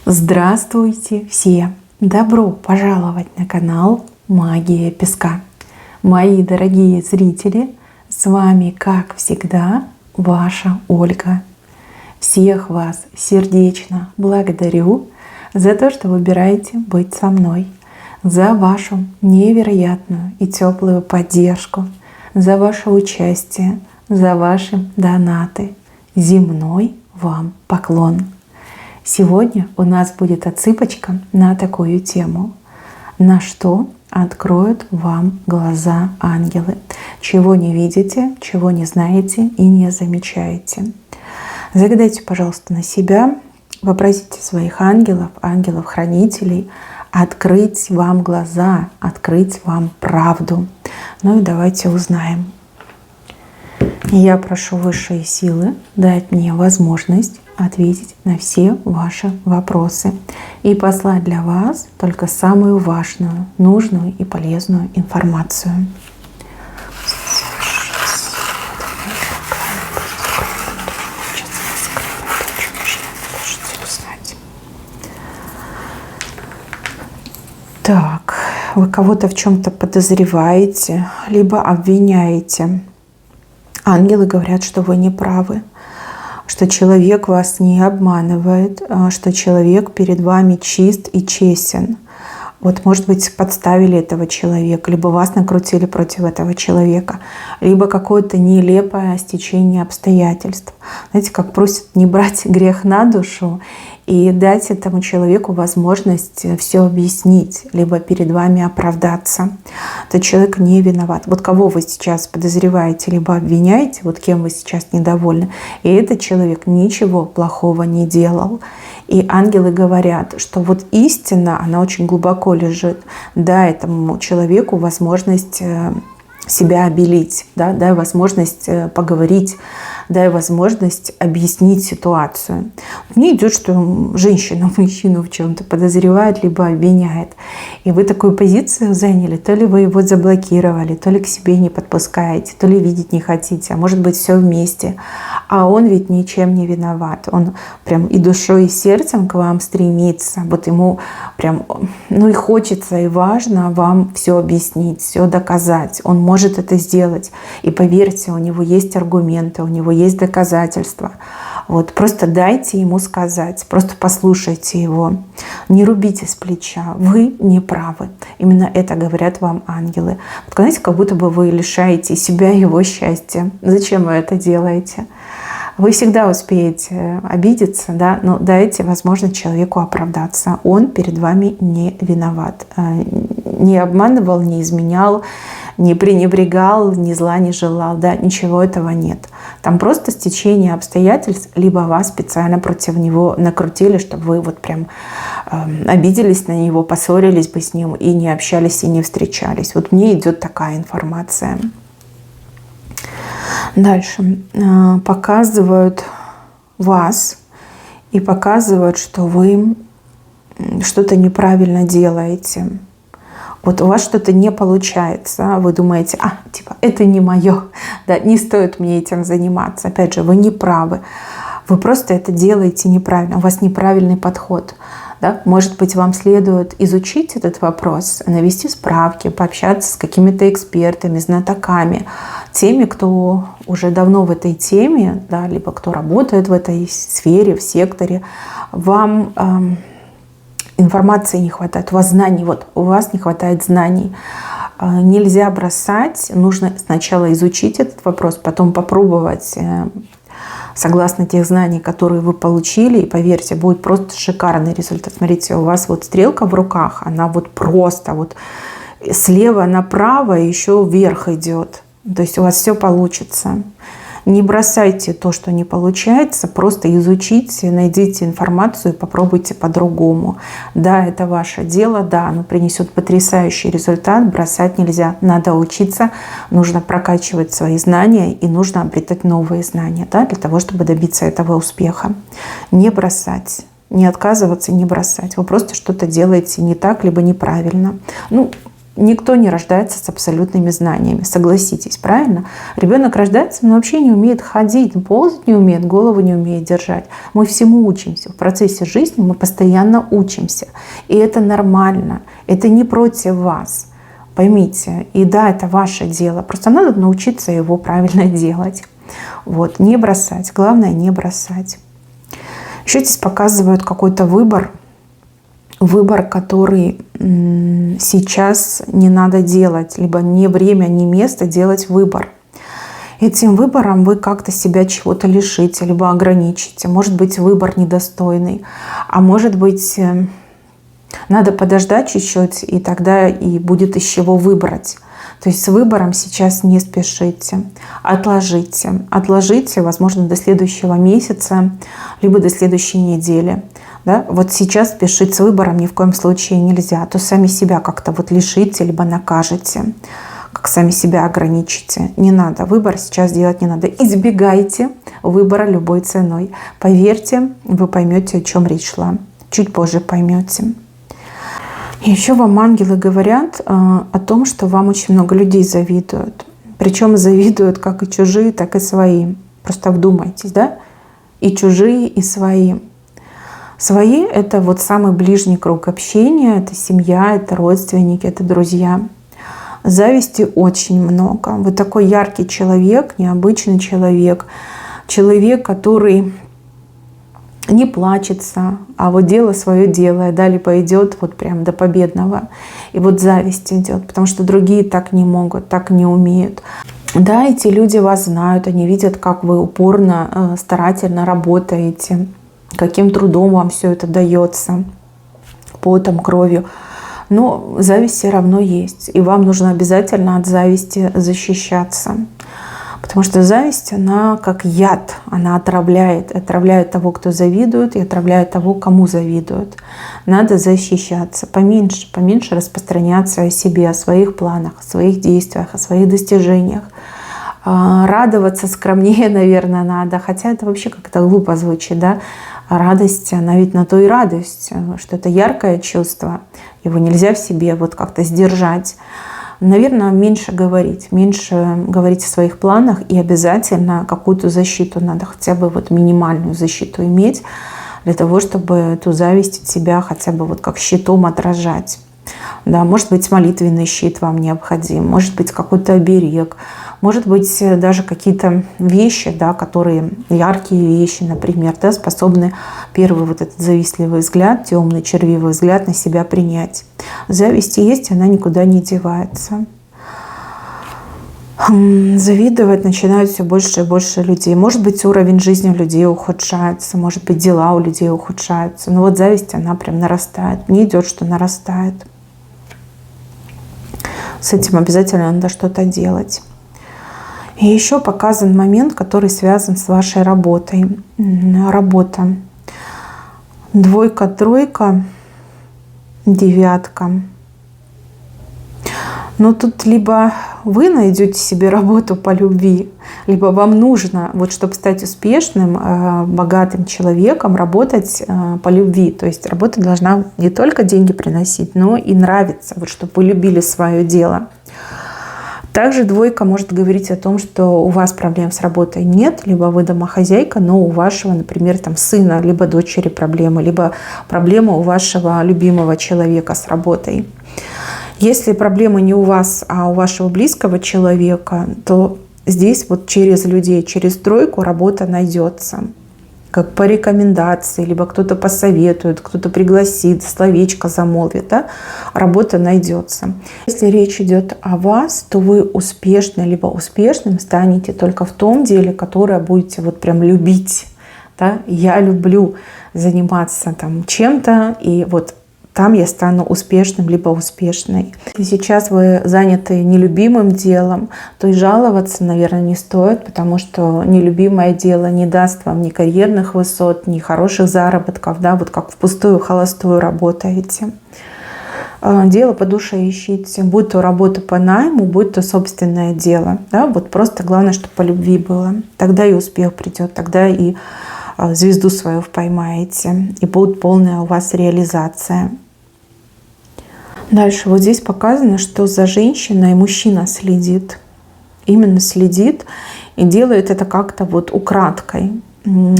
Здравствуйте все! Добро пожаловать на канал Магия Песка. Мои дорогие зрители, с вами, как всегда, ваша Ольга. Всех вас сердечно благодарю за то, что выбираете быть со мной, за вашу невероятную и теплую поддержку, за ваше участие, за ваши донаты. Земной вам поклон! Сегодня у нас будет отсыпочка на такую тему. На что откроют вам глаза ангелы? Чего не видите, чего не знаете и не замечаете. Загадайте, пожалуйста, на себя, попросите своих ангелов, ангелов-хранителей открыть вам глаза, открыть вам правду. Ну и давайте узнаем. Я прошу высшие силы дать мне возможность ответить на все ваши вопросы и послать для вас только самую важную, нужную и полезную информацию. Так, вы кого-то в чем-то подозреваете, либо обвиняете. Ангелы говорят, что вы не правы, что человек вас не обманывает, что человек перед вами чист и честен. Вот, может быть, подставили этого человека, либо вас накрутили против этого человека, либо какое-то нелепое стечение обстоятельств. Знаете, как просят не брать грех на душу и дать этому человеку возможность все объяснить, либо перед вами оправдаться. Этот человек не виноват. Вот кого вы сейчас подозреваете, либо обвиняете, вот кем вы сейчас недовольны, и этот человек ничего плохого не делал. И ангелы говорят, что вот истина, она очень глубоко лежит. Дай этому человеку возможность себя обелить, да? Дай возможность поговорить, дай возможность объяснить ситуацию. Мне идет, что женщина мужчину в чем-то подозревает, либо обвиняет. И вы такую позицию заняли, то ли вы его заблокировали, то ли к себе не подпускаете, то ли видеть не хотите, а может быть все вместе. А он ведь ничем не виноват. Он прям и душой, и сердцем к вам стремится. Вот ему прям, и хочется, и важно вам все объяснить, все доказать. Он может это сделать. И поверьте, у него есть аргументы, у него есть доказательства. Вот, просто дайте ему сказать, просто послушайте его. Не рубите с плеча, вы не правы. Именно это говорят вам ангелы. Вот, знаете, как будто бы вы лишаете себя его счастья. Зачем вы это делаете? Вы всегда успеете обидеться, да? Но дайте возможность человеку оправдаться. Он перед вами не виноват. Не обманывал, не изменял, не пренебрегал, ни зла не желал, да, ничего этого нет. Там просто стечение обстоятельств, либо вас специально против него накрутили, чтобы вы вот прям обиделись на него, поссорились бы с ним и не общались, и не встречались. Вот мне идет такая информация. Дальше. Показывают вас и показывают, что вы что-то неправильно делаете. Вот у вас что-то не получается, вы думаете, это не мое, да, не стоит мне этим заниматься. Опять же, вы не правы, вы просто это делаете неправильно, у вас неправильный подход. Да? Может быть, вам следует изучить этот вопрос, навести справки, пообщаться с какими-то экспертами, знатоками, теми, кто уже давно в этой теме, да, либо кто работает в этой сфере, в секторе. Вам информации не хватает, у вас знаний, вот у вас не хватает знаний. Нельзя бросать, нужно сначала изучить этот вопрос, потом попробовать согласно тех знаний, которые вы получили, и поверьте, будет просто шикарный результат. Смотрите, у вас вот стрелка в руках, она вот просто вот слева направо еще вверх идет. То есть у вас все получится. Не бросайте то, что не получается, просто изучите, найдите информацию и попробуйте по-другому. Да, это ваше дело, да, оно принесет потрясающий результат, бросать нельзя. Надо учиться, нужно прокачивать свои знания и нужно обретать новые знания, да, для того, чтобы добиться этого успеха. Не бросать, не отказываться, не бросать. Вы просто что-то делаете не так, либо неправильно. никто не рождается с абсолютными знаниями, согласитесь, правильно? Ребенок рождается, но вообще не умеет ходить, ползать не умеет, голову не умеет держать. Мы всему учимся. В процессе жизни мы постоянно учимся. И это нормально. Это не против вас. Поймите. И да, это ваше дело. Просто надо научиться его правильно делать. Вот. Не бросать. Главное, не бросать. Еще здесь показывают какой-то выбор. Выбор, который сейчас не надо делать, либо не время, не место делать выбор. Этим выбором вы как-то себя чего-то лишите, либо ограничите. Может быть, выбор недостойный, а может быть, надо подождать чуть-чуть, и тогда и будет из чего выбрать. То есть с выбором сейчас не спешите, отложите. Отложите, возможно, до следующего месяца, либо до следующей недели. Да? Вот сейчас спешить с выбором ни в коем случае нельзя. А то сами себя как-то вот лишите, либо накажете, как сами себя ограничите. Не надо. Выбор сейчас делать не надо. Избегайте выбора любой ценой. Поверьте, вы поймете, о чем речь шла. Чуть позже поймете. И еще вам ангелы говорят о том, что вам очень много людей завидуют. Причем завидуют как и чужие, так и свои. Просто вдумайтесь, да? И чужие, и свои. Свои — это вот самый ближний круг общения, это семья, это родственники, это друзья. Зависти очень много. Вы такой яркий человек, необычный человек. Человек, который не плачется, а вот дело свое делает, да, либо идет вот прям до победного. И вот зависть идет, потому что другие так не могут, так не умеют. Да, эти люди вас знают, они видят, как вы упорно, старательно работаете, каким трудом вам все это дается, потом, кровью. Но зависть все равно есть. И вам нужно обязательно от зависти защищаться. Потому что зависть, она как яд, она отравляет. Отравляет того, кто завидует, и отравляет того, кому завидуют. Надо защищаться, поменьше распространяться о себе, о своих планах, о своих действиях, о своих достижениях. Радоваться скромнее, наверное, надо. Хотя это вообще как-то глупо звучит, да? Радость, она ведь на то и радость, что это яркое чувство. Его нельзя в себе вот как-то сдержать. Наверное, меньше говорить о своих планах, и обязательно какую-то защиту надо, хотя бы вот минимальную защиту иметь, для того, чтобы эту зависть от себя хотя бы вот как щитом отражать. Да, может быть, молитвенный щит вам необходим, может быть, какой-то оберег, может быть, даже какие-то вещи, да, которые, яркие вещи, например, да, способны первый вот этот завистливый взгляд, темный, червивый взгляд на себя принять. Зависть есть, она никуда не девается. Завидовать начинают все больше и больше людей. Может быть, уровень жизни у людей ухудшается, может быть, дела у людей ухудшаются. Но вот зависть, она прям нарастает. Мне идет, что нарастает. С этим обязательно надо что-то делать. И еще показан момент, который связан с вашей работой. Работа. 2, 3, 9. Но тут либо вы найдете себе работу по любви, либо вам нужно, вот, чтобы стать успешным, богатым человеком, работать по любви. То есть работа должна не только деньги приносить, но и нравиться, вот, чтобы вы любили свое дело. Также 2 может говорить о том, что у вас проблем с работой нет, либо вы домохозяйка, но у вашего, например, там, сына, либо дочери проблемы, либо проблема у вашего любимого человека с работой. Если проблема не у вас, а у вашего близкого человека, то здесь вот через людей, через 3 работа найдется. Как по рекомендации, либо кто-то посоветует, кто-то пригласит, словечко замолвит, да, работа найдется. Если речь идет о вас, то вы успешны, либо успешным станете только в том деле, которое будете вот прям любить. Да? Я люблю заниматься там чем-то, и вот там я стану успешным, либо успешной. Если сейчас вы заняты нелюбимым делом, то и жаловаться, наверное, не стоит, потому что нелюбимое дело не даст вам ни карьерных высот, ни хороших заработков, да, вот как впустую, холостую работаете. Дело по душе ищите, будь то работа по найму, будь то собственное дело. Да, вот просто главное, чтобы по любви было. Тогда и успех придет, тогда и звезду свою поймаете, и будет полная у вас реализация. Дальше вот здесь показано, что за женщиной мужчина следит. Именно следит и делает это как-то вот украдкой.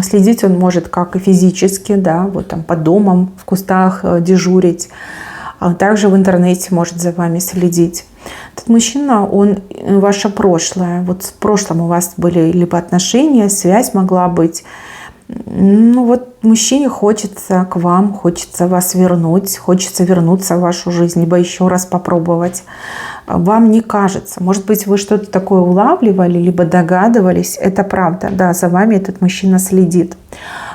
Следить он может как и физически, да, вот там по домам, в кустах дежурить. А также в интернете может за вами следить. Этот мужчина, он ваше прошлое. Вот в прошлом у вас были либо отношения, связь могла быть. Ну вот мужчине хочется к вам, хочется вас вернуть, хочется вернуться в вашу жизнь, либо еще раз попробовать. Вам не кажется. Может быть, вы что-то такое улавливали, либо догадывались. Это правда. Да, за вами этот мужчина следит.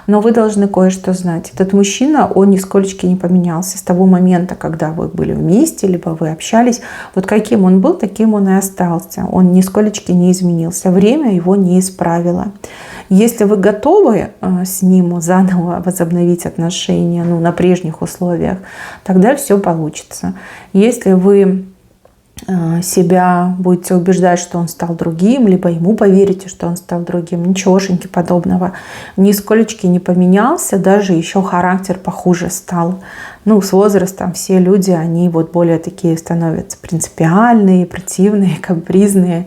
Но вы должны кое-что знать. Этот мужчина, он нисколечки не поменялся с того момента, когда вы были вместе, либо вы общались. Вот каким он был, таким он и остался. Он нисколечки не изменился. Время его не исправило. Если вы готовы с ним заново возобновить отношения, ну, на прежних условиях, тогда все получится. Если вы себя будете убеждать, что он стал другим, либо ему поверите, что он стал другим, ничегошеньки подобного. Нисколечки не поменялся, даже еще характер похуже стал. Ну, с возрастом все люди, они вот более такие становятся принципиальные, противные, капризные.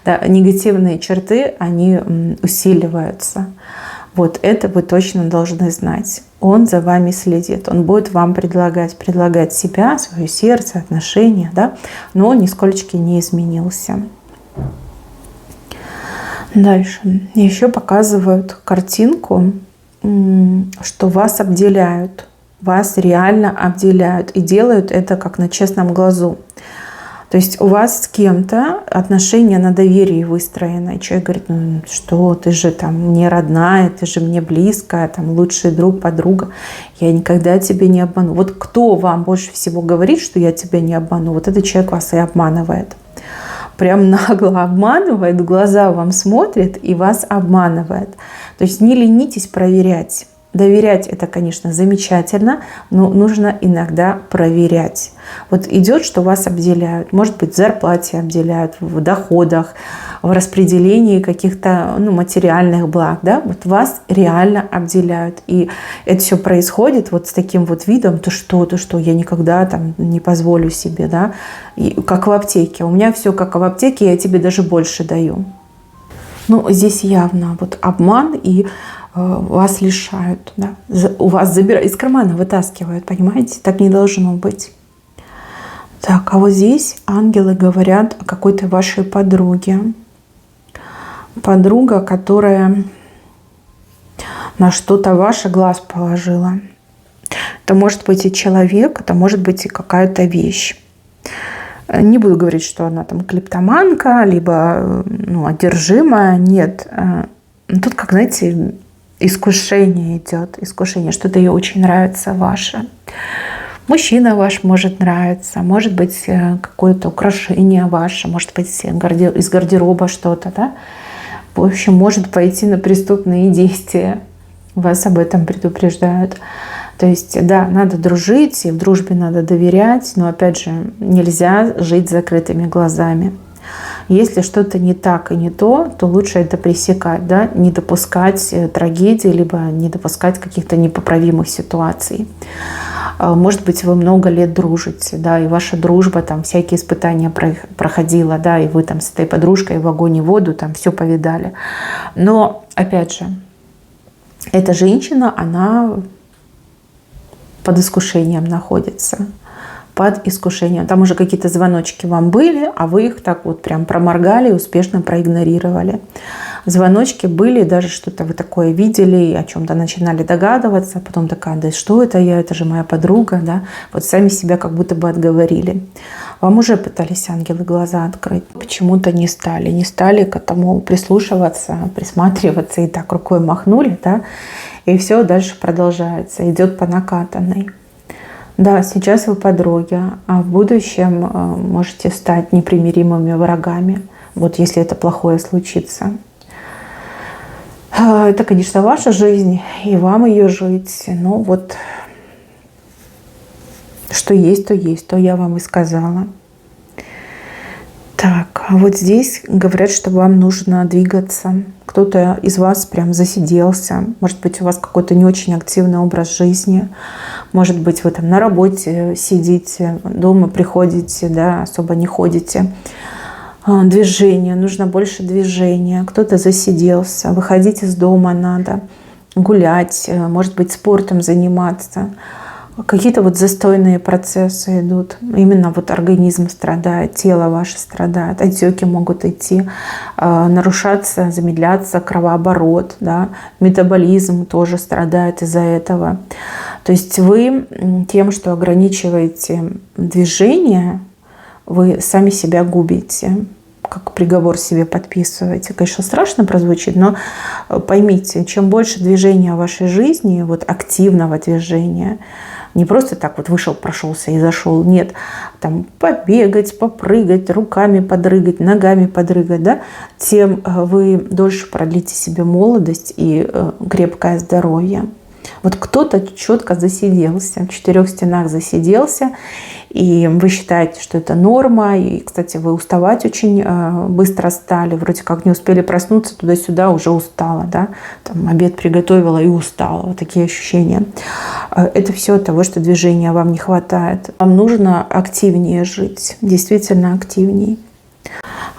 Да, негативные черты, они усиливаются. Вот это вы точно должны знать. Он за вами следит. Он будет вам предлагать себя, свое сердце, отношения, да? Но он нисколечки не изменился. Дальше. Еще показывают картинку, что вас обделяют. Вас реально обделяют. И делают это как на честном глазу. То есть у вас с кем-то отношения на доверии выстроены. И человек говорит, ну что, ты же там мне родная, ты же мне близкая, там лучший друг, подруга. Я никогда тебя не обману. Вот кто вам больше всего говорит, что я тебя не обману, вот этот человек вас и обманывает. Прям нагло обманывает, в глаза вам смотрит и вас обманывает. То есть не ленитесь проверять. Доверять — это, конечно, замечательно, но нужно иногда проверять. Вот идет, что вас обделяют. Может быть, в зарплате обделяют, в доходах, в распределении каких-то материальных благ. Да? Вот вас реально обделяют. И это все происходит вот с таким вот видом: ты что, я никогда там не позволю себе. Да? И как в аптеке. У меня все как в аптеке, я тебе даже больше даю. Ну, здесь явно вот обман, и вас лишают, да? У вас забирают, из кармана вытаскивают, понимаете? Так не должно быть. Так, а вот здесь ангелы говорят о какой-то вашей подруге. Подруга, которая на что-то ваше глаз положила. Это может быть и человек, это может быть и какая-то вещь. Не буду говорить, что она там клептоманка, либо одержимая. Нет. Тут, как, знаете, искушение идет. Искушение. Что-то ей очень нравится ваше. Мужчина ваш может нравиться. Может быть, какое-то украшение ваше. Может быть, из гардероба что-то. Да? В общем, может пойти на преступные действия. Вас об этом предупреждают. То есть, да, надо дружить, и в дружбе надо доверять, но, опять же, нельзя жить с закрытыми глазами. Если что-то не так и не то лучше это пресекать, да, не допускать трагедии, либо не допускать каких-то непоправимых ситуаций. Может быть, вы много лет дружите, да, и ваша дружба, там, всякие испытания проходила, да, и вы там с этой подружкой в огонь и воду, там, все повидали. Но, опять же, эта женщина, она под искушением находится. Под искушением. Там уже какие-то звоночки вам были, а вы их так вот прям проморгали и успешно проигнорировали. Звоночки были, даже что-то вы такое видели, и о чем-то начинали догадываться, потом такая: да что это я, это же моя подруга, да? Вот сами себя как будто бы отговорили. Вам уже пытались ангелы глаза открыть, почему-то не стали к этому прислушиваться, присматриваться, и так рукой махнули, да? И все дальше продолжается, идет по накатанной. Да, сейчас вы подруги, а в будущем можете стать непримиримыми врагами, вот если это плохое случится. Это, конечно, ваша жизнь, и вам ее жить. Но вот что есть, то я вам и сказала. Так, а вот здесь говорят, что вам нужно двигаться. Кто-то из вас прям засиделся. Может быть, у вас какой-то не очень активный образ жизни. Может быть, вы там на работе сидите, дома приходите, да, особо не ходите. Движение, нужно больше движения. Кто-то засиделся, выходить из дома надо, гулять, может быть, спортом заниматься. Какие-то вот застойные процессы идут. Именно вот организм страдает, тело ваше страдает, отеки могут идти, нарушаться, замедляться кровооборот, да, метаболизм тоже страдает из-за этого. То есть вы тем, что ограничиваете движение, вы сами себя губите, как приговор себе подписываете. Конечно, страшно прозвучит, но поймите, чем больше движения в вашей жизни, вот активного движения, не просто так вот вышел, прошелся и зашел, нет, там побегать, попрыгать, руками подрыгать, ногами подрыгать, да, тем вы дольше продлите себе молодость и крепкое здоровье. Вот кто-то четко засиделся, в 4 стенах засиделся, и вы считаете, что это норма. И, кстати, вы уставать очень быстро стали. Вроде как не успели проснуться, туда-сюда уже устала. Да? Там, обед приготовила и устала. Вот такие ощущения. Это все от того, что движения вам не хватает. Вам нужно активнее жить, действительно активнее.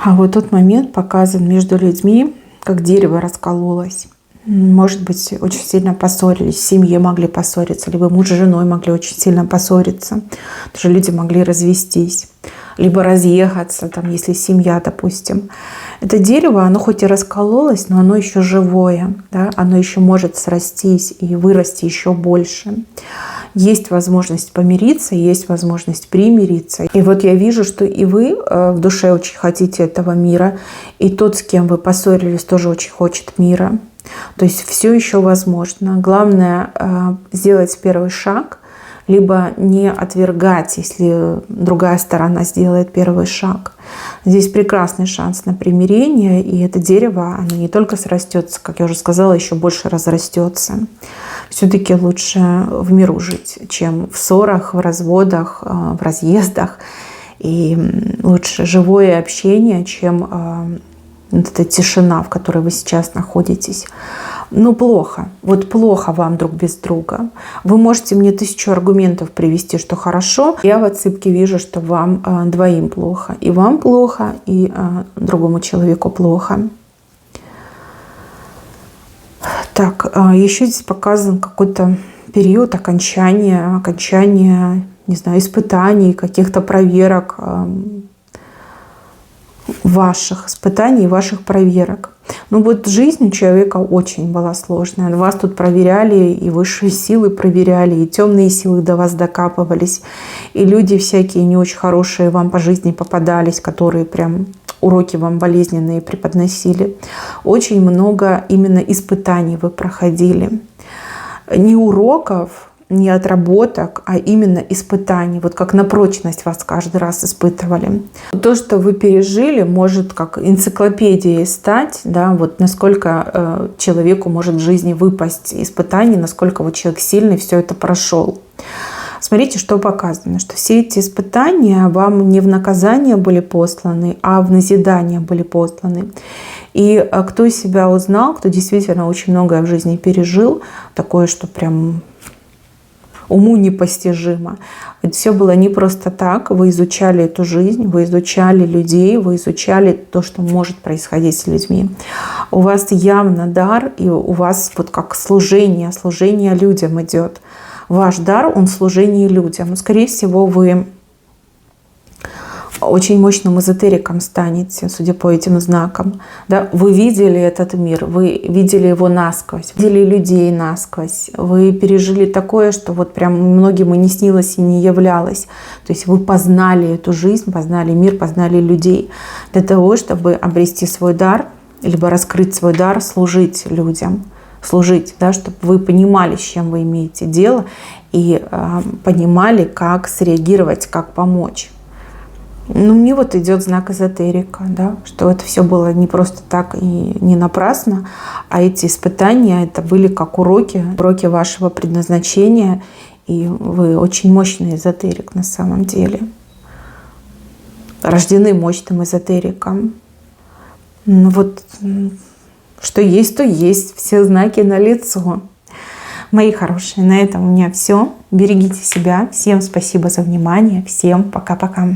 А вот тот момент показан между людьми, как дерево раскололось. Может быть, очень сильно поссорились, в семье могли поссориться, либо муж с женой могли очень сильно поссориться. Даже люди могли развестись, либо разъехаться, там, если семья, допустим. Это дерево, оно хоть и раскололось, но оно еще живое, да? Оно еще может срастись и вырасти еще больше. Есть возможность помириться, есть возможность примириться. И вот я вижу, что и вы в душе очень хотите этого мира, и тот, с кем вы поссорились, тоже очень хочет мира. То есть все еще возможно. Главное сделать первый шаг, либо не отвергать, если другая сторона сделает первый шаг. Здесь прекрасный шанс на примирение, и это дерево, оно не только срастется, как я уже сказала, еще больше разрастется. Все-таки лучше в миру жить, чем в ссорах, в разводах, в разъездах. И лучше живое общение, чем вот эта тишина, в которой вы сейчас находитесь. Ну, плохо. Вот плохо вам друг без друга. Вы можете мне 1000 аргументов привести, что хорошо. Я в отсыпке вижу, что вам двоим плохо. И вам плохо, и другому человеку плохо. Так, еще здесь показан какой-то период окончания, не знаю, испытаний, каких-то проверок, ваших испытаний, ваших проверок. Ну вот жизнь у человека очень была сложная. Вас тут проверяли, и высшие силы проверяли, и темные силы до вас докапывались, и люди всякие не очень хорошие вам по жизни попадались, которые прям уроки вам болезненные преподносили. Очень много именно испытаний вы проходили. Не уроков, не отработок, а именно испытаний. Вот как на прочность вас каждый раз испытывали. То, что вы пережили, может как энциклопедией стать, да, вот насколько человеку может в жизни выпасть испытаний, насколько вот человек сильный все это прошел. Смотрите, что показано, что все эти испытания вам не в наказание были посланы, а в назидание были посланы. И кто себя узнал, кто действительно очень многое в жизни пережил, такое, что прям уму непостижимо. Это все было не просто так. Вы изучали эту жизнь, вы изучали людей, вы изучали то, что может происходить с людьми. У вас явно дар, и у вас вот как служение людям идет. Ваш дар, он в служении людям. Скорее всего, вы очень мощным эзотериком станете, судя по этим знакам. Да? Вы видели этот мир, вы видели его насквозь, видели людей насквозь. Вы пережили такое, что вот прям многим и не снилось, и не являлось. То есть вы познали эту жизнь, познали мир, познали людей для того, чтобы обрести свой дар, либо раскрыть свой дар, служить людям. Служить, да, чтобы вы понимали, с чем вы имеете дело, и понимали, как среагировать, как помочь. Ну, мне вот идет знак эзотерика, да, что это все было не просто так и не напрасно, а эти испытания это были как уроки вашего предназначения, и вы очень мощный эзотерик на самом деле. Рождены мощным эзотериком. Ну, вот что есть, то есть, все знаки налицо. Мои хорошие, на этом у меня все. Берегите себя. Всем спасибо за внимание. Всем пока-пока.